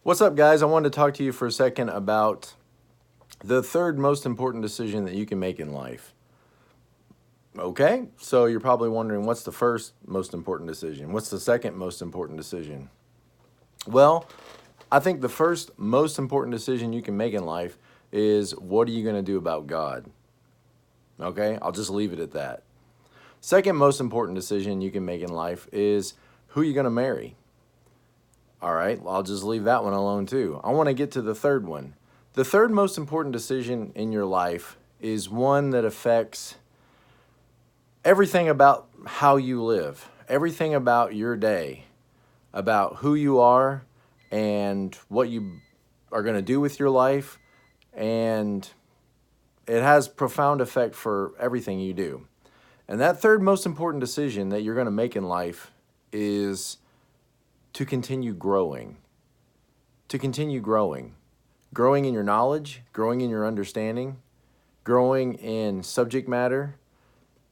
What's up, guys? I wanted to talk to you for a second about the third most important decision that you can make in life. Okay, so you're probably wondering, what's the first most important decision? What's the second most important decision? Well, I think the first most important decision you can make in life is, what are you going to do about God? Okay, I'll just leave it at that. Second most important decision you can make in life is, who you're going to marry. All right, I'll just leave that one alone too. I want to get to the third one. The third most important decision in your life is one that affects everything about how you live, everything about your day, about who you are and what you are going to do with your life, and it has profound effect for everything you do. And that third most important decision that you're going to make in life is to continue growing. To continue growing. Growing in your knowledge, growing in your understanding, growing in subject matter,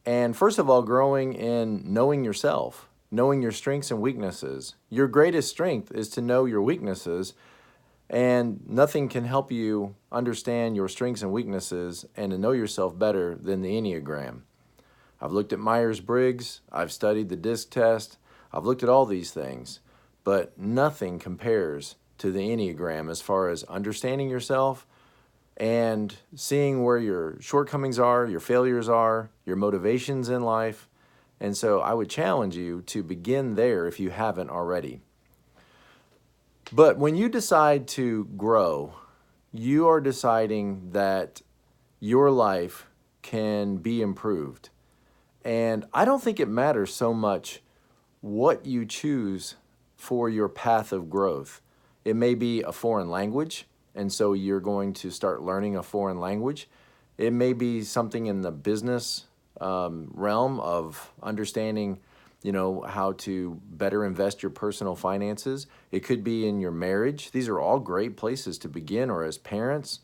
and first of all, growing in knowing yourself, knowing your strengths and weaknesses. Your greatest strength is to know your weaknesses, and nothing can help you understand your strengths and weaknesses and to know yourself better than the Enneagram. I've looked at Myers-Briggs, I've studied the DISC test, I've looked at all these things, but nothing compares to the Enneagram as far as understanding yourself and seeing where your shortcomings are, your failures are, your motivations in life. And so I would challenge you to begin there if you haven't already. But when you decide to grow, you are deciding that your life can be improved. And I don't think it matters so much what you choose for your path of growth. It may be a foreign language, and so you're going to start learning a foreign language. It may be something in the business realm of understanding, how to better invest your personal finances. It could be in your marriage. These are all great places to begin, or as parents.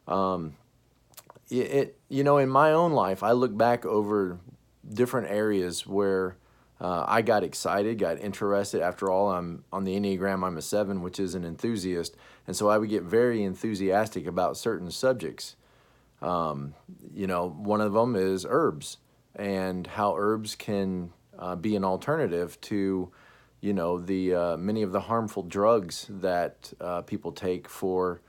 In my own life, I look back over different areas where I got excited, got interested. After all, I'm on the Enneagram, I'm a 7, which is an enthusiast. And so I would get very enthusiastic about certain subjects. One of them is herbs, and how herbs can be an alternative to, the many of the harmful drugs that people take for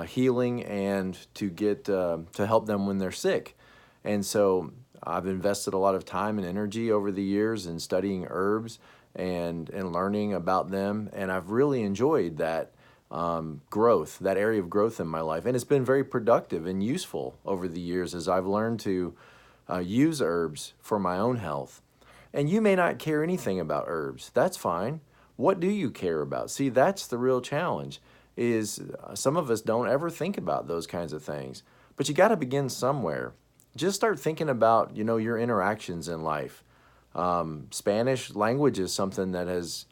healing and to get to help them when they're sick. And so I've invested a lot of time and energy over the years in studying herbs and learning about them, and I've really enjoyed that growth, that area of growth in my life. And it's been very productive and useful over the years as I've learned to use herbs for my own health. And you may not care anything about herbs. That's fine. What do you care about? See, that's the real challenge, is some of us don't ever think about those kinds of things. But you got to begin somewhere. Just start thinking about, your interactions in life. Spanish language is something that has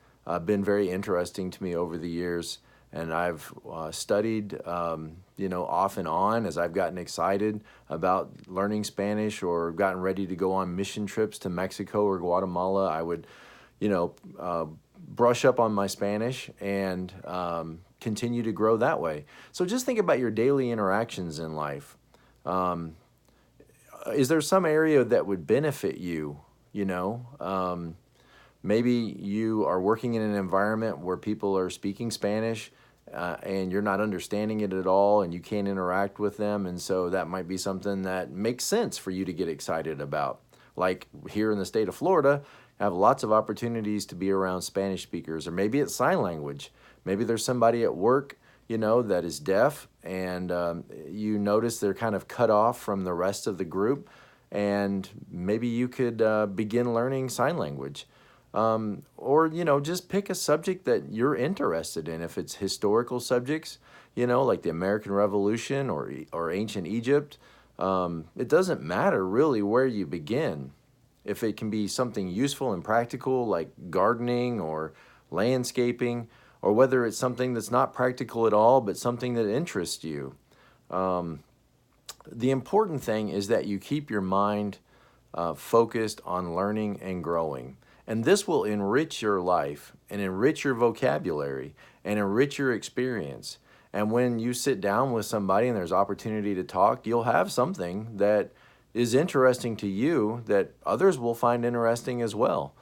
been very interesting to me over the years, and I've studied, off and on as I've gotten excited about learning Spanish or gotten ready to go on mission trips to Mexico or Guatemala. I would, brush up on my Spanish and continue to grow that way. So just think about your daily interactions in life. Is there some area that would benefit you? Maybe you are working in an environment where people are speaking Spanish and you're not understanding it at all and you can't interact with them. And so that might be something that makes sense for you to get excited about. Like here in the state of Florida, I have lots of opportunities to be around Spanish speakers, or maybe it's sign language. Maybe there's somebody at work that is deaf, and you notice they're kind of cut off from the rest of the group, and maybe you could begin learning sign language. Or, just pick a subject that you're interested in. If it's historical subjects, like the American Revolution or ancient Egypt, it doesn't matter really where you begin. If it can be something useful and practical like gardening or landscaping, or whether it's something that's not practical at all, but something that interests you. The important thing is that you keep your mind focused on learning and growing. And this will enrich your life and enrich your vocabulary and enrich your experience. And when you sit down with somebody and there's opportunity to talk, you'll have something that is interesting to you that others will find interesting as well.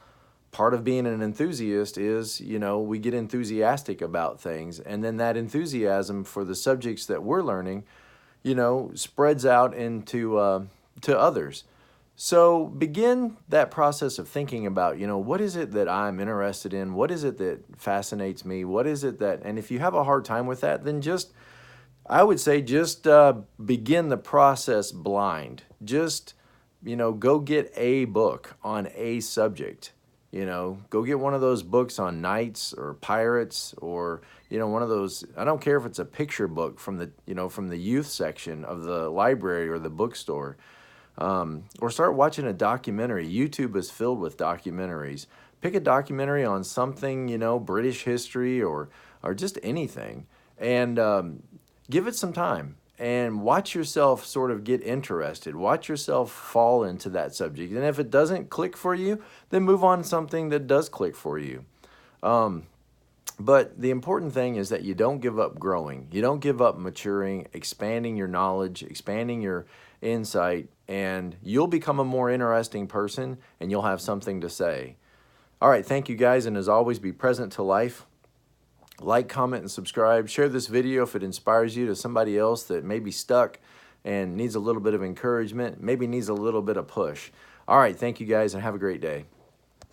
Part of being an enthusiast is, we get enthusiastic about things, and then that enthusiasm for the subjects that we're learning, spreads out into to others. So begin that process of thinking about, what is it that I'm interested in? What is it that fascinates me? What is it that, and if you have a hard time with that, then I would say begin the process blind. Just, go get a book on a subject. Go get one of those books on knights or pirates, or, one of those, I don't care if it's a picture book from the youth section of the library or the bookstore. Or start watching a documentary. YouTube is filled with documentaries. Pick a documentary on something, British history or just anything, and give it some time and watch yourself sort of get interested. Watch yourself fall into that subject. And if it doesn't click for you, then move on to something that does click for you. But the important thing is that you don't give up growing. You don't give up maturing, expanding your knowledge, expanding your insight, and you'll become a more interesting person and you'll have something to say. All right, thank you guys, and as always, be present to life. Like, comment, and subscribe. Share this video if it inspires you to somebody else that may be stuck and needs a little bit of encouragement, maybe needs a little bit of push. All right, thank you guys, and have a great day.